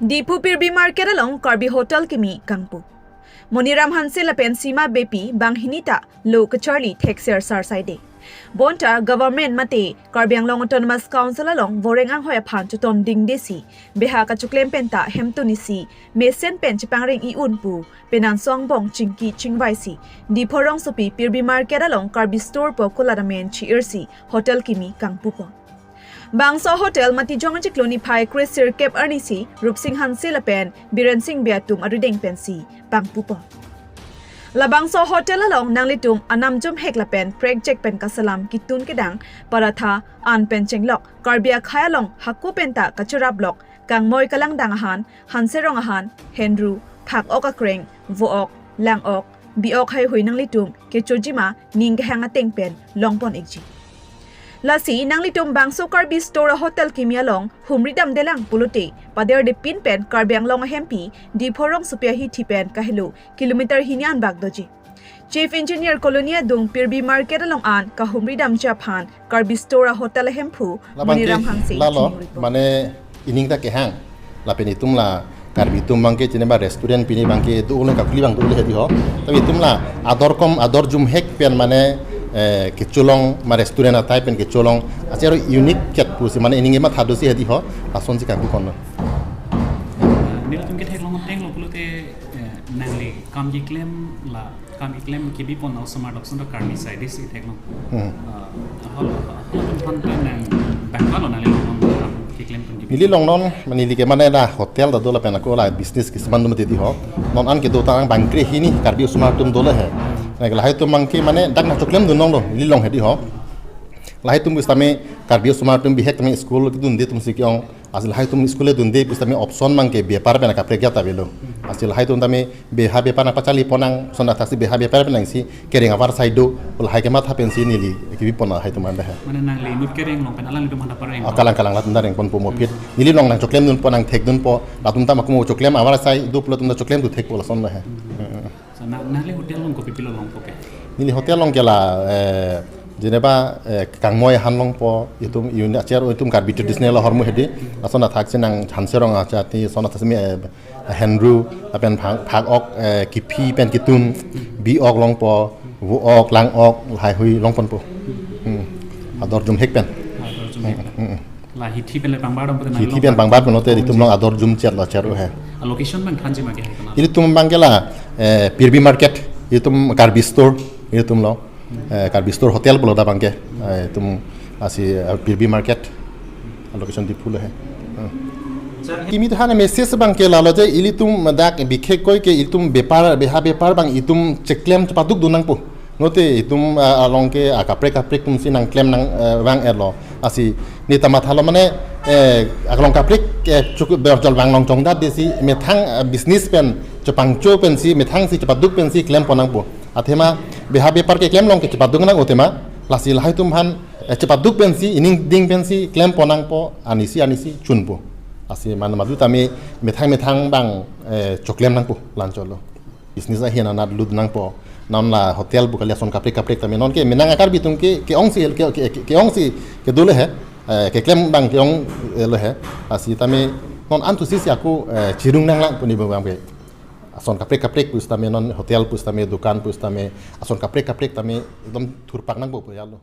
Dipu Pirbi Market along Karbi Hotel Kimi Kangpu. Moniram Hanse Lapen Sima Bepi Bang Hinita Lo Kacharli Texer Sarsaide. Bonta Government Mate Karbiang Long Autonomous Council along Voreng Ang Hoya Pan to Tom Ding Desi Beha Kachuklem Penta Hemtunisi Mesen Pen Chipangring Iunpu Penan Song Bong Chingki Chingwaisi Diporong Supi Pirbi Market along Karbi Store Po Kuladamen Chi Hotel Kimi Kangpu. Bangso Hotel Matijong Chikloni Pai Chris Sir Cape Ernisi, Rupsing Hanse Lapen, Biren Sing Beatum Arudeng Pensi, Bangpupo. Labangso Hotel along Nanglitum Anamjum Heklapen, Preg Jack Pen Kasalam, Kitun Kedang, Paratha, An Pen Chenglok, Karbia Kayalong, Haku Penta, Kachura Block, Kang Moy Kalang Dangahan, Hanserong Ahan, Henru, Pak Oka Kreng, Vook, Lang Ok, Biok Hai Hui Nanglitum, Kechojima, Ning Hangateng Pen, Longpon Igji. Lasi Nanglitum Bangso Karbi Store Hotel Kimialong, Humridam Delang Pulute, Pader de Pinpen, Karbiang Long Hempi, Di Porong Supiahi Tipen Kahilo, Kilometer Hinian Bagdoji. Chief Engineer Colonia Dung Pirbi Market along An, Kahumridam Japan, Karbi Store Hotel Hempu, Moniram Hangsi. Lalo, mane iningta kehang, la penitum la Karbi tum bangke cinema restaurant pini bangke itu ulang kakuli bang tu ulah hati ho, tapi itum la ador jum hek pen mane kecolong ma restaurant atai pen kecolong asyaro unique ket pusi mana ini ngemat hadusi hadi ho lason si kaku kono nil tum ket long teng lo pulute nangli kam claim la kam claim ki bi pon ausama dokson do karmi side si thekno hol hon nang bangalo nali ki claim pun nili long non manili ke mana da hotel da dola pen ko la business ki saman dum tedi ho non an ke do tang bangkre hini karbi usma tum dola he lahai tum mangki mane dak na choklem dunong lo lilong hedi ho lahai tum bistame karbi usma tum bihek tame school dun de tum sikyong as lahai tum school dun de bistame option mangke bepar bena ka prekya tabelo as lahai tum tame beha bepar na pachali ponang sona thasi beha bepar benang si kering awar saido lahai ke mat hapen si nili ki pona hai tum anda he mana nang le nut kering long pen alang dum handa pareng kalang lat ndareng pon pomo pit nili long nang choklem dun ponang thek dun po latum ta makumo choklem awar sai du plo tum da choklem du thek pola son la he nangli hotel long ko pipilo long poke nili hotel long kela jeneba kangmoy hanlong po itum yuni acer itum karbi tradisional hormu hedi asona thakse nang hanserong achati sona thasmi henru apen phag ok kipi pen kitun bi ok long po vu ok lang ok hai hui long pon po ador jum hek pen la hithi pen le pangbar dom pen hithi pen pangbar pen ote itum long ador jum chet la cheru he location bang thanji ma ke hai kana itum bangela Pirbi Market itum Karbi Store itum lo Karbi Store Hotel bolo da bangke itum asi Pirbi Market location di pula hai kimi thane message bangke lalo je ilitum dak bikhe koi ke itum bepar bang itum cheklem paduk dunang po note itum alongke kapre tum sinang klem nang bang elo asi ni tamat halo mane aklong kaprik cukup berjol bang long chongda desi methang business pen chapangcho pen si methang si chapaduk pen si klem ponang po athema beha bepar ke klem long ke chapaduk nang otema lasil hai tum han chapaduk pen si ining ding pen si klem ponang po anisi chun po asi man madu tami methang bang choklem nang po lancholo business a hiana nad lud nang po non la hotel bu kaliason kaprik tami non ke menang akar bitung ke ongsi ke dole he ke klem bang ke ong le he asi tami non antusis aku cirung nang lang puni bang be ason kaprik pus tami non hotel pus tami dukan pus tami ason kaprik tami ekdom turpak nang bo yalo